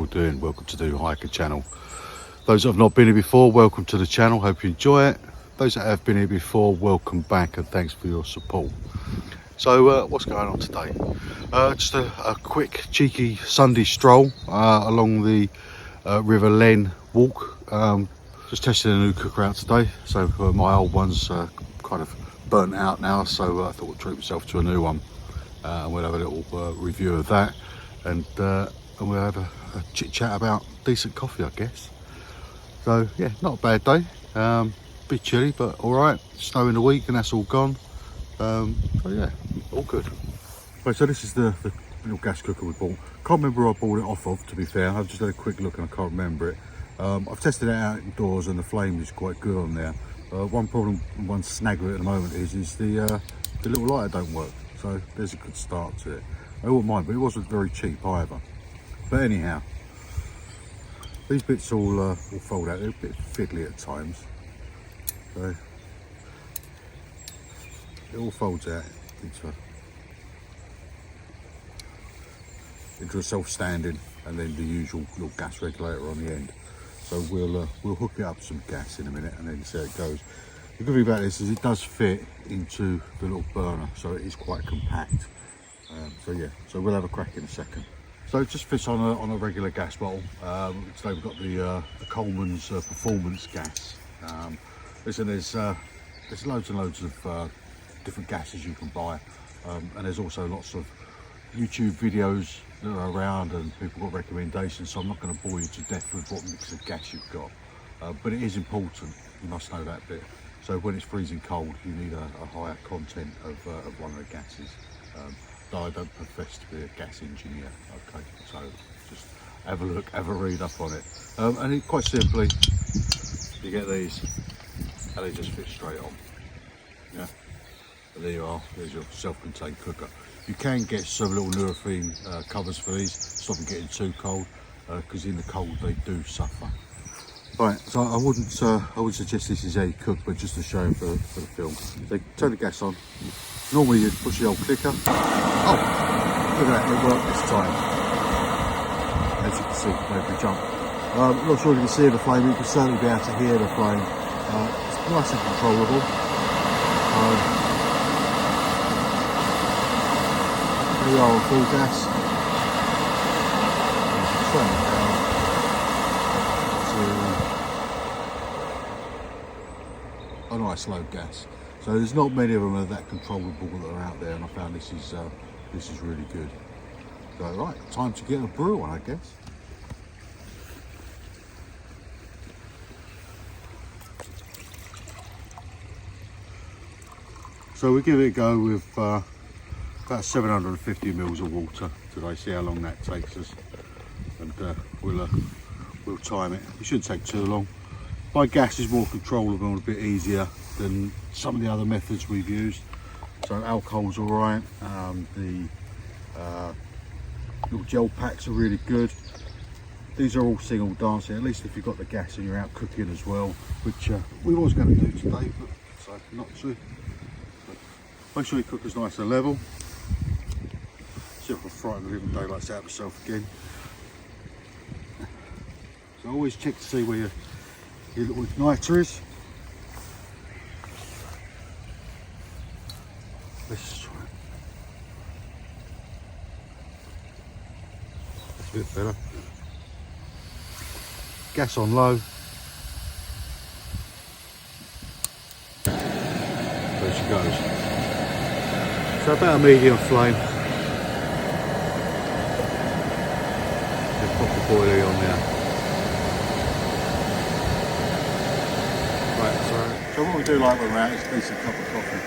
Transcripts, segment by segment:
doing? Welcome to the Hiker channel. Those that have not been here before, welcome to the channel. Hope you enjoy it. Those that have been here before, welcome back and thanks for your support. So what's going on today? Just a quick cheeky Sunday stroll along the River Len walk. Just testing a new cooker out today. So my old one's kind of burnt out now, so I thought I'd treat myself to a new one. And we'll have a little review of that, and we'll have a chit chat about decent coffee, I guess. So yeah, not a bad day. Bit chilly, but all right. Snow in the week, and that's all gone. So yeah, all good. Right, so this is the little gas cooker we bought. Can't remember who I bought it off of, to be fair. I've just had a quick look and I can't remember it. I've tested it out indoors and the flame is quite good on there. One problem, one snag with it at the moment is the little lighter don't work. So there's a good start to it. I wouldn't mind, but it wasn't very cheap either. But anyhow, these bits all fold out. They're a bit fiddly at times. So it all folds out into a self-standing, and then the usual little gas regulator on the end. So we'll hook it up some gas in a minute and then see how it goes. The good thing about this is it does fit into the little burner, so it is quite compact. So yeah, so we'll have a crack in a second. So it just fits on a regular gas bottle. Today we've got the Coleman's Performance gas. Listen, there's loads and loads of different gases you can buy, and there's also lots of YouTube videos that are around, and people got recommendations. So I'm not going to bore you to death with what mix of gas you've got, but it is important. You must know that bit. So when it's freezing cold, you need a higher content of one of the gases. Though I don't profess to be a gas engineer, okay, so just have a look, have a read up on it. And it, quite simply, you get these, and they just fit straight on. Yeah, and there you are, there's your self-contained cooker. You can get some little Nurofen covers for these, stop them getting too cold, because in the cold they do suffer. Right, so I wouldn't suggest this is how you cook, but just to show for the film. So turn the gas on. Normally you'd push the old clicker. Oh, look at that, it worked this time. As you can see, made me jump. I'm not sure if you can see the flame, but you can certainly be able to hear the flame. It's nice and controllable. Here we are on full gas. Turn it down to a nice low gas. So there's not many of them that are that controllable that are out there, and I found this is really good. So right, time to get a brew on, I guess. So we give it a go with about 750 mils of water today. See how long that takes us, and we'll time it. It shouldn't take too long. By gas is more controllable and a bit easier than some of the other methods we've used. So alcohol's all right. The little gel packs are really good. These are all single dancing, at least if you've got the gas and you're out cooking as well, which we was going to do today, but decided not to. But make sure your cooker's nice and level. See if I can frighten the living daylights out of myself again. So always check to see where your little igniter is. Let's try it. That's a bit better. Gas on low. There she goes. So about a medium flame. Just pop the boilie on there. Right, so what we do like when we're out is a decent cup of coffee.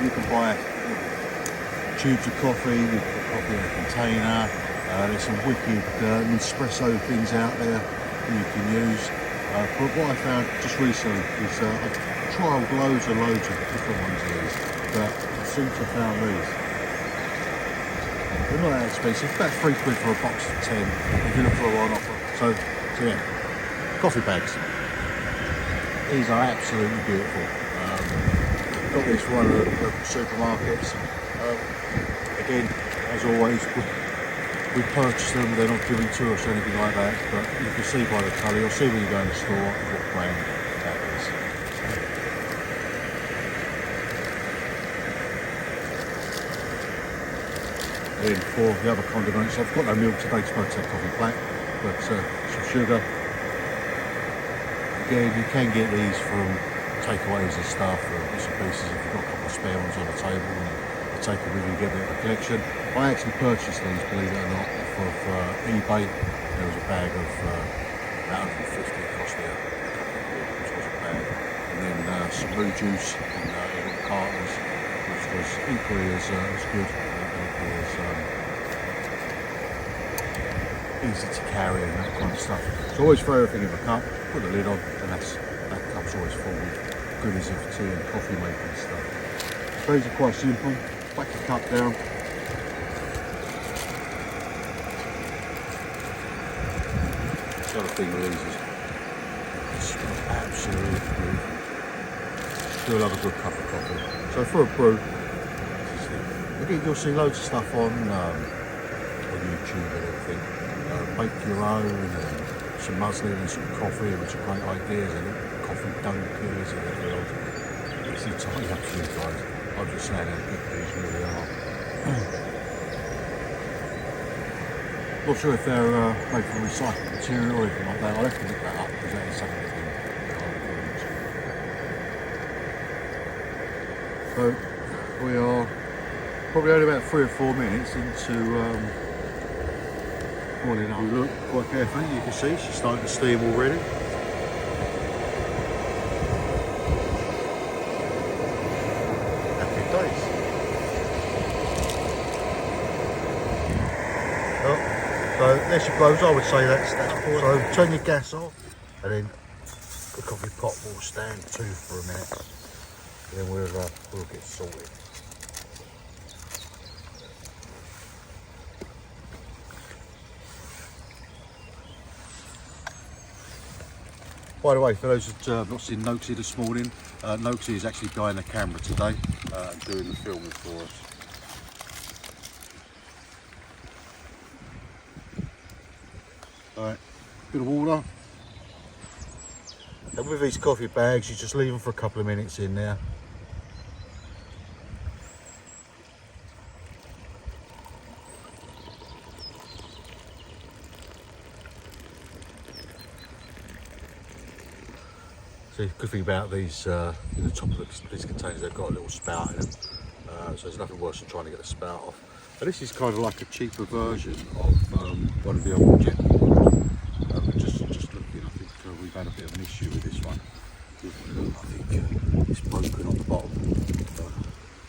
You can buy tubes of coffee, you can put coffee in a container. There's some wicked Nespresso things out there that you can use. But what I found just recently is I've trialled loads and loads of different ones of these, but I seem to have found these. They're not that expensive, about £3 for a box of 10 if you look for one offer. So yeah, coffee bags. These are absolutely beautiful. Got this from one of the supermarkets. Again, as always, we purchased them, they're not given to us or anything like that, but you can see by the colour, you'll see when you go in the store what brand that is. Then for the other condiments, I've got no milk today to make that coffee black, but some sugar. Again, you can get these from takeaways and stuff, bits and pieces if you've got a couple of spare ones on the table and you take them with you, get a bit of a collection. I actually purchased these, believe it or not, off of eBay. There was a bag of about 150, it cost me a couple of quid, which was a bag. And then some blue juice in little cartons, which was equally as good, equally as easy to carry and that kind of stuff. So always throw everything in the cup, put the lid on, and that cup's always full with goodies of tea and coffee making stuff. So these are quite simple. Whack the cup down. The other thing with these is it smells absolutely beautiful. You'll have a good cup of coffee. So for a brew, you'll see loads of stuff on YouTube and everything. Make your own, and some muslin and some coffee, which are great ideas, and coffee dunkers and everything else. It's entirely up to you guys. I'm just saying how good these really are. Not sure if they're made from recycled material or anything like that. I'll have to look that up because that is something that So we are probably only about 3 or 4 minutes into boiling up. Look quite carefully, you can see she's starting to steam already. Happy days. Oh, so there she blows. I would say that's boiling. So turn your gas off, and then the coffee pot will stand to for a minute. And then we'll get sorted. By the way, for those that have not seen Nokeys this morning, Nokeys is actually behind the camera today and doing the filming for us. Alright, bit of water. And with these coffee bags, you just leave them for a couple of minutes in there. See, the good thing about these, in the top of these containers, they've got a little spout in them, so there's nothing worse than trying to get the spout off. But this is kind of like a cheaper version of one of the old jet. Just looking, I think we've had a bit of an issue with this one. I think it's broken on the bottom.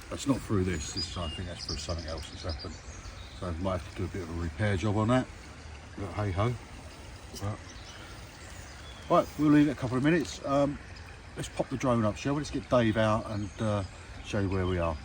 That's not through this. I think that's through something else that's happened. So I might have to do a bit of a repair job on that. But hey ho. Right, we'll leave it a couple of minutes. Let's pop the drone up, shall we? Let's get Dave out and show you where we are.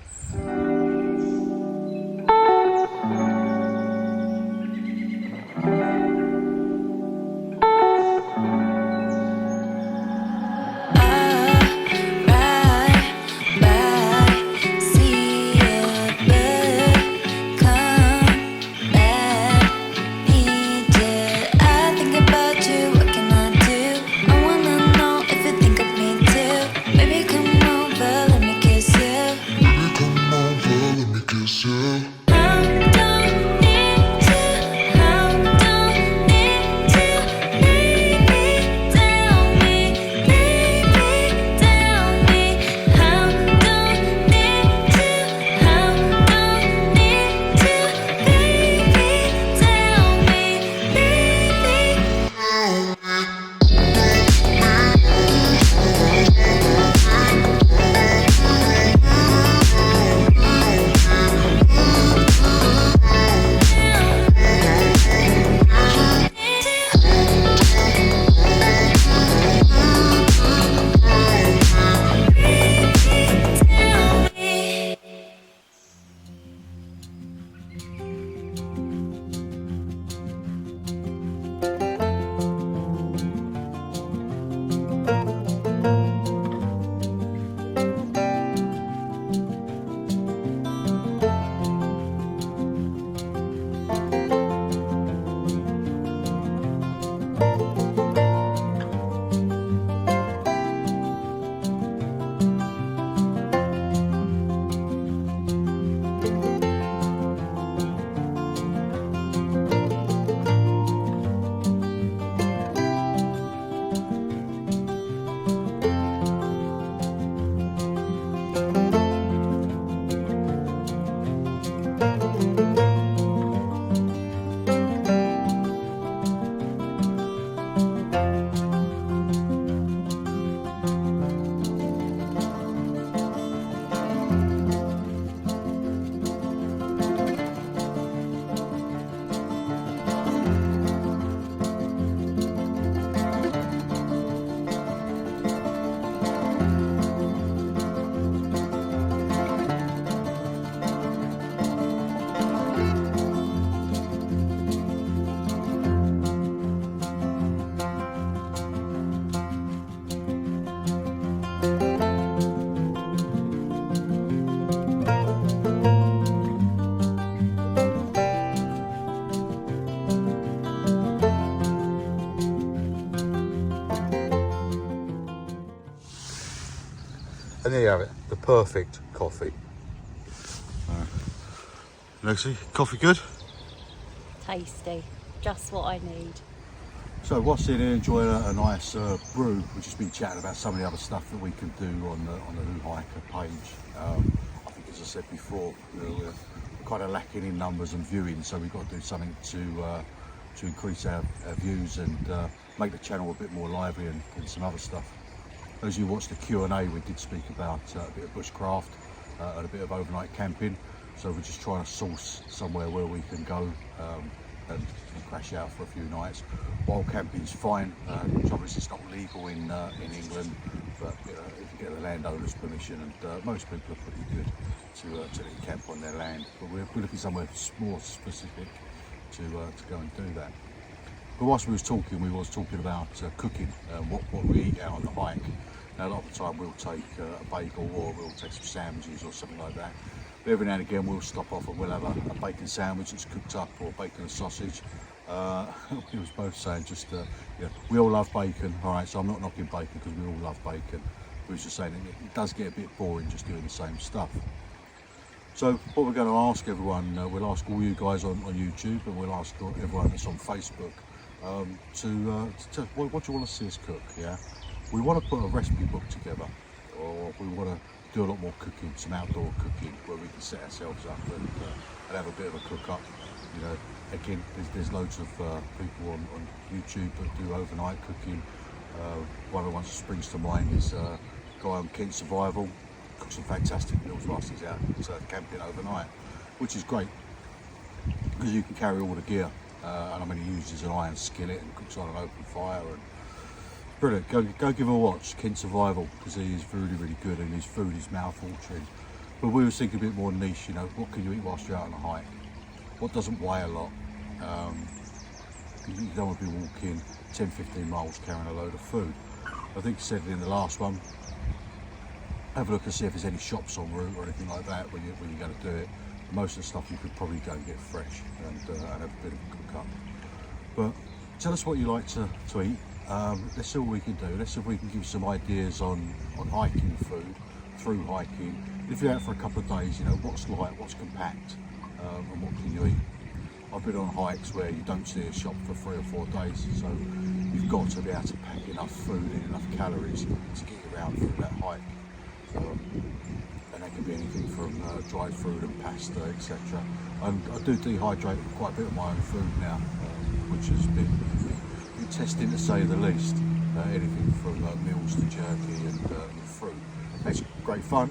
And there you have it, the perfect coffee. Lucy, coffee good? Tasty, just what I need. So whilst in here enjoying a nice brew, we've just been chatting about some of the other stuff that we can do on the Who Hiker page. I think, as I said before, we're kind of lacking in numbers and viewing, so we've got to do something to increase our views and make the channel a bit more lively and some other stuff. As you watched the Q&A, we did speak about a bit of bushcraft and a bit of overnight camping. So we're just trying to source somewhere where we can go and crash out for a few nights. While camping's fine, which obviously is not legal in England, but if you get the landowner's permission, and most people are pretty good to camp on their land. But we're looking somewhere more specific to go and do that. But whilst we was talking about cooking, what we eat out on the hike. Now, a lot of the time we'll take a bagel or we'll take some sandwiches or something like that. But every now and again we'll stop off and we'll have a bacon sandwich that's cooked up, or bacon and sausage. We was both saying we all love bacon, all right, so I'm not knocking bacon because we all love bacon. We was just saying it does get a bit boring just doing the same stuff. So what we're going to ask everyone, we'll ask all you guys on YouTube, and we'll ask everyone that's on Facebook to what do you want to see us cook, yeah? We want to put a recipe book together, or we want to do a lot more cooking, some outdoor cooking, where we can set ourselves up and have a bit of a cook up. You know, again, there's loads of people on YouTube that do overnight cooking. One of the ones that springs to mind is a guy on Kent Survival, cooks some fantastic meals whilst he's out camping overnight, which is great because you can carry all the gear. And I mean, he uses an iron skillet and cooks on an open fire, and brilliant. Go give him a watch, Kent Survival, because he is really, really good, and his food is mouth-watering. But we were thinking a bit more niche, you know, what can you eat whilst you're out on a hike? What doesn't weigh a lot? You don't want to be walking 10-15 miles carrying a load of food. I think you said it in the last one. Have a look and see if there's any shops en route or anything like that when you're going to do it. Most of the stuff you could probably go and get fresh and have a bit of a cook up. But tell us what you like to eat. Let's see what we can do. Let's see if we can give you some ideas on hiking food, through hiking. If you're out for a couple of days, you know, what's light, what's compact, and what can you eat. I've been on hikes where you don't see a shop for 3 or 4 days, so you've got to be able to pack enough food and enough calories to get you around through that hike. And that can be anything from dried fruit and pasta, etc. And I do dehydrate quite a bit of my own food now, which has been testing to say the least. Anything from meals to jerky and fruit. It's great fun,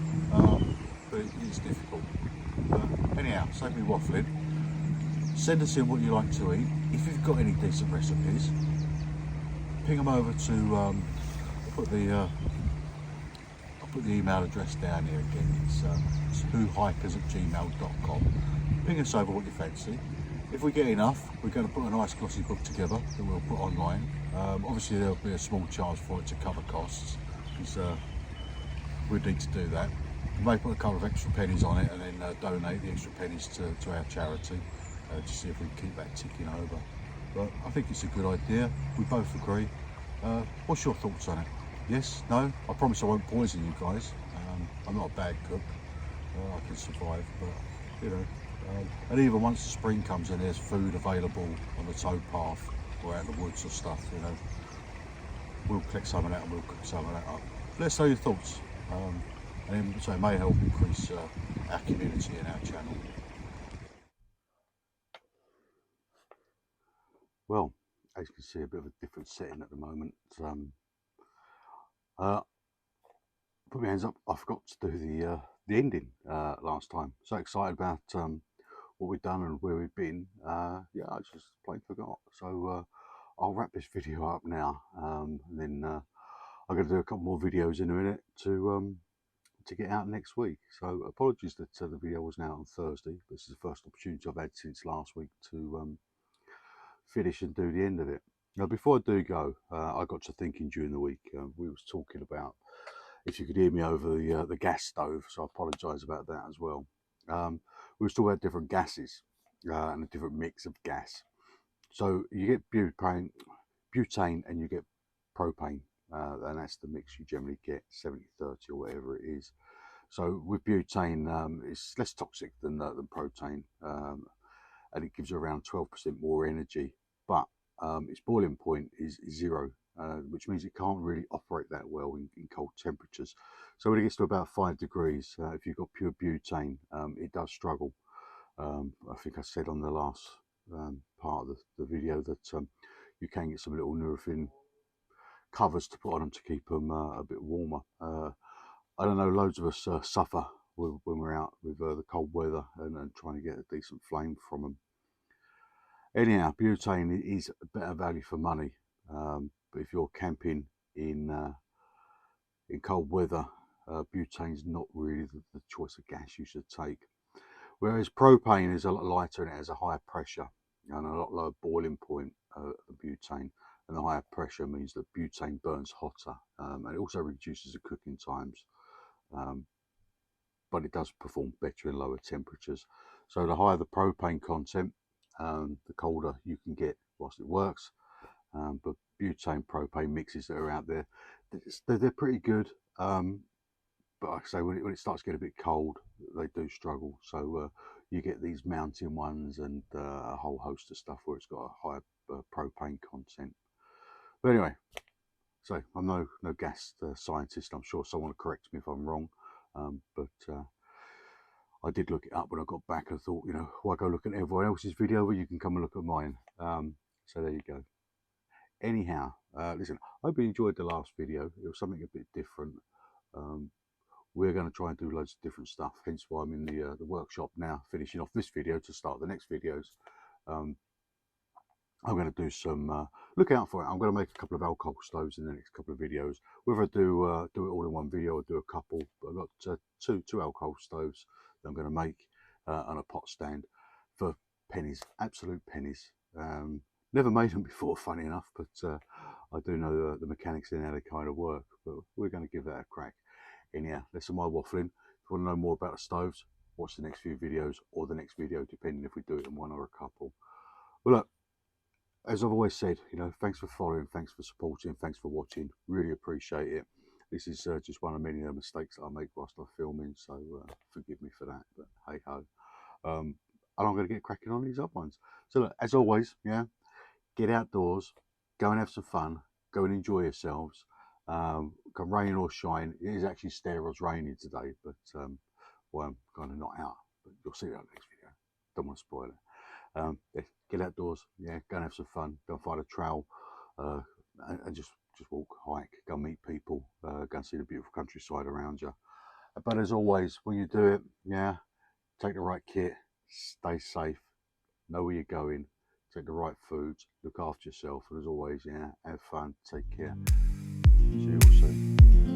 but it's difficult. But anyhow, save me waffling. Send us in what you like to eat. If you've got any decent recipes, ping them over to I'll put the email address down here again. It's whohikers@gmail.com. Ping us over what you fancy. If we get enough, we're going to put a nice glossy book together that we'll put online. Obviously there'll be a small charge for it to cover costs, because we need to do that. We may put a couple of extra pennies on it and then donate the extra pennies to our charity, to see if we can keep that ticking over. But I think it's a good idea. We both agree. What's your thoughts on it? Yes? No? I promise I won't poison you guys. I'm not a bad cook. I can survive, but you know. And even once the spring comes and there's food available on the towpath or out in the woods or stuff, you know, we'll collect some of that and we'll cook some of that up. Let us know your thoughts. And so it may help increase our community and our channel. Well, as you can see, a bit of a different setting at the moment. Put my hands up, I forgot to do the ending last time. So excited about what we've done and where we've been. Yeah, I just plain forgot. So I'll wrap this video up now, and then I'm going to do a couple more videos in a minute to get out next week. So apologies that the video wasn't out on Thursday. This is the first opportunity I've had since last week to finish and do the end of it. Now, before I do go, I got to thinking during the week. We was talking about, if you could hear me over the gas stove, so I apologise about that as well. We was talking about different gases and a different mix of gas. So you get butane and you get propane. and that's the mix you generally get, 70-30 or whatever it is. So with butane, it's less toxic than propane, and it gives you around 12% more energy, but its boiling point is 0, which means it can't really operate that well in cold temperatures. So when it gets to about 5 degrees, if you've got pure butane, it does struggle. I think I said on the last part of the video that you can get some little Nurofen covers to put on them to keep them a bit warmer. I don't know, loads of us suffer when we're out with the cold weather and trying to get a decent flame from them. Anyhow, butane is a better value for money, but if you're camping in cold weather, butane's not really the choice of gas you should take. Whereas propane is a lot lighter and it has a higher pressure and a lot lower boiling point than butane. And the higher pressure means that butane burns hotter, and it also reduces the cooking times. But it does perform better in lower temperatures. So the higher the propane content, the colder you can get whilst it works. But butane propane mixes that are out there, they're pretty good. But like I say, when it starts getting a bit cold, they do struggle. So you get these mountain ones and a whole host of stuff where it's got a higher propane content. But anyway, so I'm no gas scientist. I'm sure someone will correct me if I'm wrong. But I did look it up when I got back. I thought, you know, why go look at everyone else's video where you can come and look at mine. So there you go. Anyhow, listen, I hope you enjoyed the last video. It was something a bit different. We're going to try and do loads of different stuff, hence why I'm in the workshop now, finishing off this video to start the next videos. I'm going to do some, look out for it, I'm going to make a couple of alcohol stoves in the next couple of videos. Whether I do it all in one video or do a couple, but I've got two alcohol stoves that I'm going to make on a pot stand for pennies, absolute pennies. Never made them before, funny enough, but I do know the mechanics in how they kind of work, but we're going to give that a crack. Anyhow, that's my waffling. If you want to know more about the stoves, watch the next few videos or the next video, depending if we do it in one or a couple. Well, look, as I've always said, you know, thanks for following, thanks for supporting, thanks for watching. Really appreciate it. This is just one of many mistakes that I make whilst I'm filming, so forgive me for that. But hey ho, and I'm going to get cracking on these other ones. So look, as always, yeah, get outdoors, go and have some fun, go and enjoy yourselves. Come rain or shine, it is actually steroids raining today, but well, I'm kind of not out. But you'll see that in the next video. Don't want to spoil it. Yeah, get outdoors, yeah, go and have some fun. Go and find a trail, and just walk, hike, go and meet people, go and see the beautiful countryside around you. But as always, when you do it, yeah, take the right kit, stay safe, know where you're going, take the right foods, look after yourself, and as always, yeah, have fun, take care. See you all soon.